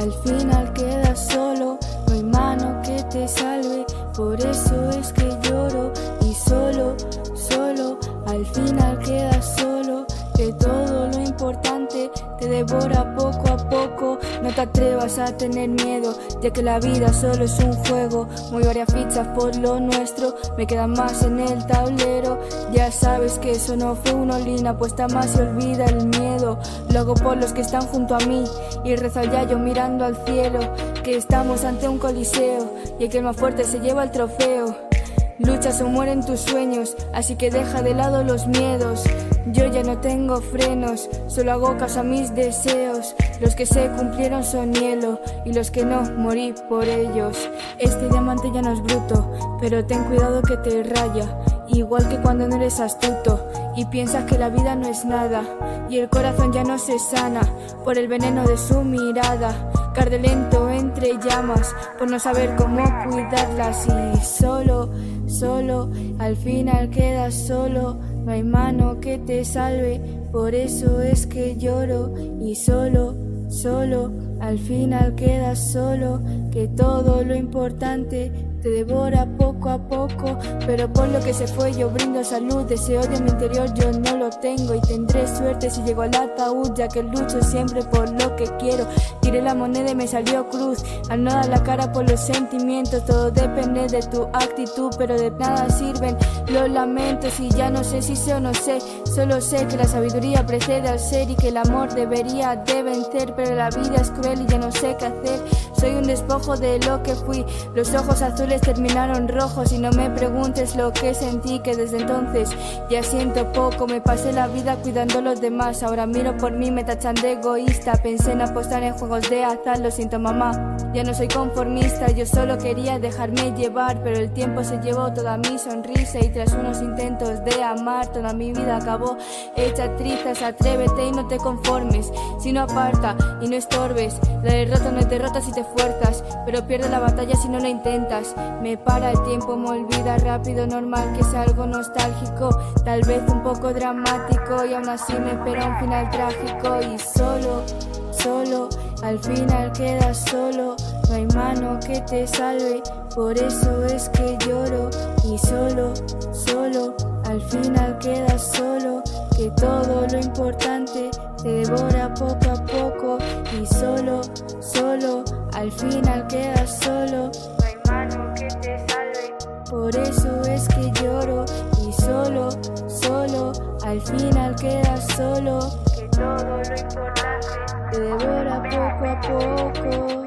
al final quedas solo, no hay mano que te salve, por eso es que lloro y solo, al final quedas solo, que todo lo importante te devora poco a poco. No te atrevas a tener miedo, ya que la vida solo es un juego. Muy varias fichas por lo nuestro, me quedan más en el tablero. Ya sabes que eso no fue una olina, apuesta más y olvida el miedo. Lo hago por los que están junto a mí y rezo al yayo mirando al cielo, que estamos ante un coliseo y el que es más fuerte se lleva el trofeo. Luchas o mueren tus sueños, así que deja de lado los miedos. Yo ya no tengo frenos, solo hago caso a mis deseos. Los que se cumplieron son hielo y los que no, morí por ellos. Este diamante ya no es bruto, pero ten cuidado que te raya, igual que cuando no eres astuto y piensas que la vida no es nada, y el corazón ya no se sana por el veneno de su mirada. Carde lento entre llamas por no saber cómo cuidarlas y solo, al final quedas solo, no hay mano que te salve, por eso es que lloro y solo, al final quedas solo, que todo lo importante te devora poco a poco, pero por lo que se fue yo brindo salud. Ese odio en mi interior yo no lo tengo y tendré suerte si llego al ataúd, ya que lucho siempre por lo que quiero. Tiré la moneda y me salió cruz, al no dar la cara por los sentimientos. Todo depende de tu actitud, pero de nada sirven los lamentos. Y ya no sé si sé o no sé, solo sé que la sabiduría precede al ser y que el amor debería de vencer, pero la vida es cruel y ya no sé qué hacer. Soy un despojo de lo que fui, los ojos azules terminaron rojos y no me preguntes lo que sentí, que desde entonces ya siento poco. Me pasé la vida cuidando a los demás, ahora miro por mí, me tachan de egoísta. Pensé en apostar en juegos de azar, lo siento mamá, ya no soy conformista. Yo solo quería dejarme llevar, pero el tiempo se llevó toda mi sonrisa y tras unos intentos de amar toda mi vida acabó hecha trizas. Atrévete y no te conformes, si no aparta y no estorbes. La derrota no es derrota si te fuerzas, pero pierdes la batalla si no la intentas. Me para el tiempo, me olvida rápido, normal que sea algo nostálgico, tal vez un poco dramático, y aún así me espera un final trágico. Y solo, al final quedas solo, no hay mano que te salve, por eso es que lloro. Y solo, al final quedas solo, que todo lo importante te devora poco a poco. Y solo, al final quedas solo, no hay mano que te salve, por eso es que lloro. Y solo, al final quedas solo, que todo lo importante te devora poco a poco.